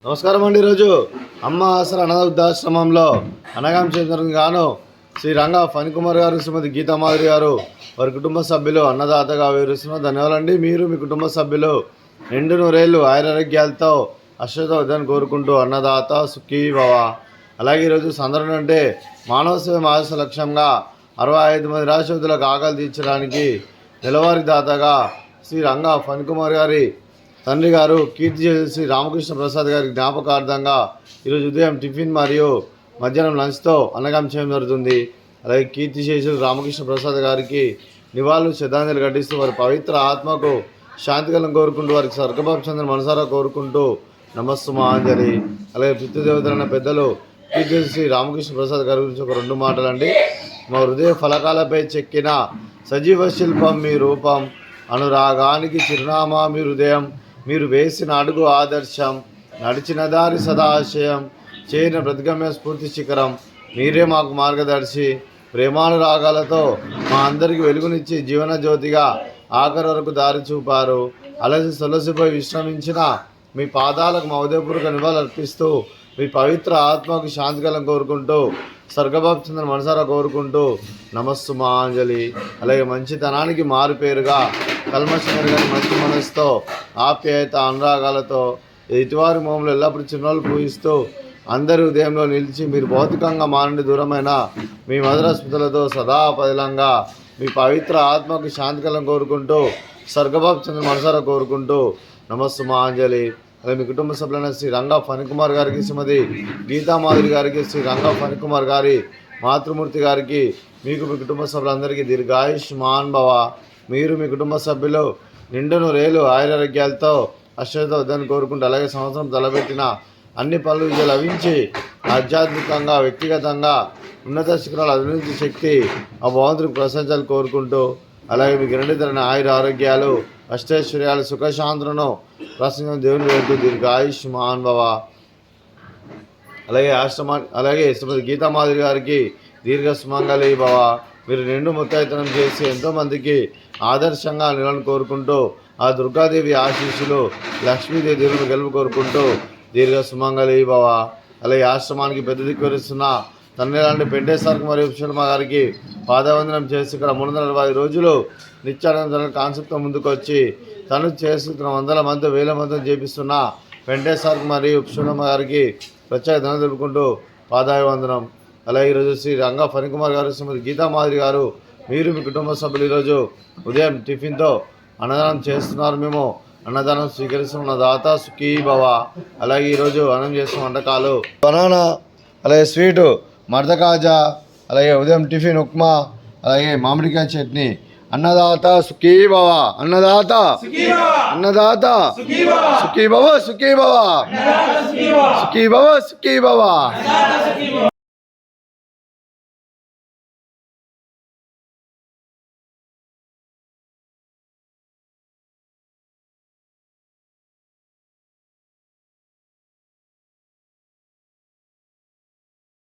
నమస్కారం అండి. ఈరోజు అమ్మ ఆసరా అనాథ వృద్ధాశ్రమంలో అనగాం చేసిన గాను శ్రీ రంగా ఫణికుమార్ గారు, శ్రీమతి గీతామాధురి గారు వారి కుటుంబ సభ్యులు అన్నదాతగా వివరిస్తున్నారు. ధన్యవాదాలండి. మీరు మీ కుటుంబ సభ్యులు నిండు నూరేళ్ళు ఆయురారోగ్యాలతో అశ్వతోద్యాన్ని కోరుకుంటూ అన్నదాత సుఖీ భవ. అలాగే ఈరోజు సందర్భం అంటే మానవ సేవ మానస లక్ష్యంగా 65 మంది నిరాశ్రితులకు ఆకలి తీర్చడానికి నెలవారీ దాతగా శ్రీ రంగా ఫణికుమార్ గారి తండ్రి గారు కీర్తి శ్రీ రామకృష్ణ ప్రసాద్ గారి జ్ఞాపకార్థంగా ఈరోజు ఉదయం టిఫిన్ మరియు మధ్యాహ్నం లంచ్తో అన్నగాం చేయడం జరుగుతుంది. అలాగే కీర్తి శేషులు రామకృష్ణ ప్రసాద్ గారికి నివాళులు శ్రద్ధాంజలి ఘటిస్తూ వారి పవిత్ర ఆత్మకు శాంతికలం కోరుకుంటూ వారికి స్వర్గభావ చంద్ర మనసారా కోరుకుంటూ నమస్సుమాంజలి. అలాగే పితృదేవతలైన పెద్దలు కీర్తి శ్రీ రామకృష్ణ ప్రసాద్ గారి గురించి ఒక 2 మాటలండి. మా హృదయ ఫలకాలపై చెక్కిన సజీవ శిల్పం మీ రూపం, అనురాగానికి చిరునామా మీ హృదయం, మీరు వేసిన అడుగు ఆదర్శం, నడిచిన దారి సదాశయం, చేరిన ప్రతిగమ్య స్ఫూర్తి శిఖరం, మీరే మాకు మార్గదర్శి. ప్రేమానురాగాలతో మా అందరికీ వెలుగునిచ్చి జీవన జ్యోతిగా ఆఖరి వరకు దారి చూపారు. అలసి సొలసిపోయి విశ్రమించిన మీ పాదాలకు మా ఉదయపూర్వక నివాళులు అర్పిస్తూ మీ పవిత్ర ఆత్మకు శాంతికలం కోరుకుంటూ స్వర్గభావ మనసారా కోరుకుంటూ నమస్సుమాంజలి. అలాగే మంచితనానికి మారు పేరుగా కల్మషంగా మంచి మనసుతో ఆప్యాయత అనురాగాలతో ఎదుటివారి మోములు ఎల్లప్పుడూ చిరునవ్వులు పూజిస్తూ అందరి ఉదయంలో నిలిచి మీరు భౌతికంగా మానండి దూరమైన మీ మధుర స్మృతులతో సదా పదిలంగా మీ పవిత్ర ఆత్మకు శాంతికలం కోరుకుంటూ స్వర్గభావ మనసారా కోరుకుంటూ నమస్సుమాంజలి. అలాగే మీ కుటుంబ సభ్యులైన శ్రీ రంగా ఫణికుమార్ గారికి, శ్రీమతి గీతామాధురి గారికి, శ్రీ రంగా ఫణికుమార్ గారి మాతృమూర్తి గారికి, మీకు మీ కుటుంబ సభ్యులందరికీ దీర్ఘాయుష్మాన్ భవ. మీరు మీ కుటుంబ సభ్యులు నిండు నూరేళ్ళు ఆయురారోగ్యాలతో అశ్వతోద్యాన్ని కోరుకుంటూ అలాగే సంవత్సరం తలపెట్టిన అన్ని పనులు విజయాలు లభించి ఆధ్యాత్మికంగా వ్యక్తిగతంగా ఉన్నత శిఖరాలు అభివృద్ధి శక్తి ఆ భగవంతుడికి ప్రశంసలు కోరుకుంటూ అలాగే మీకు రెండుతరైన ఆయుర ఆరోగ్యాలు అష్టైశ్వర్యాలు సుఖశాంతులను ప్రసంగం దేవుని వేడుతూ దీర్ఘాయుష్మాన్ భవ. అలాగే శ్రీమతి గీతామాధురి గారికి దీర్ఘ సుమంగళి భవ. మీరు నిండు ముత్తైతనం చేసి ఎంతోమందికి ఆదర్శంగా నిలవాలని కోరుకుంటూ ఆ దుర్గాదేవి ఆశీస్సులు లక్ష్మీదేవి దేవుని గెలుపు కోరుకుంటూ దీర్ఘ సుమంగళి భవ. అలాగే ఆశ్రమానికి పెద్ద దిక్కువరిస్తున్న తండ్రి లాంటి పెంటేశ్వరకు మరియు విశ్వమ్మ గారికి పాదవందనం చేసి ఇక్కడ 340 రోజులు నిత్యానంద కాన్సెప్ట్తో ముందుకు వచ్చి తను చేస్తున్న 100 మంది 1000 మందిని చేపిస్తున్న పెంటేశ్వరకు మరియు విశ్వమ్మ గారికి ప్రత్యేక ధనం తెలుపుకుంటూ పాదాభివందనం. అలాగే ఈరోజు శ్రీ రంగా ఫణికుమార్ గారు, శ్రీమతి గీతామాధురి గారు, మీరు మీ కుటుంబ సభ్యులు ఈరోజు ఉదయం టిఫిన్తో అన్నదానం చేస్తున్నారు. మేము అన్నదానం స్వీకరిస్తున్న దాత సుఖీ భవ. అలాగే ఈరోజు అన్నం చేస్తున్న వంటకాలు బనానా, అలాగే స్వీటు మర్ద కాజా, అలాగే ఉదయం టిఫిన్ ఉప్మా, అలాగే మామిడికాయ చట్నీ. అన్నదాత సుఖీ భవ, అన్నదాత అన్నదాత సుఖీ భవ, సుఖీ భవ, సుఖీ భవ, సుఖీ భవ.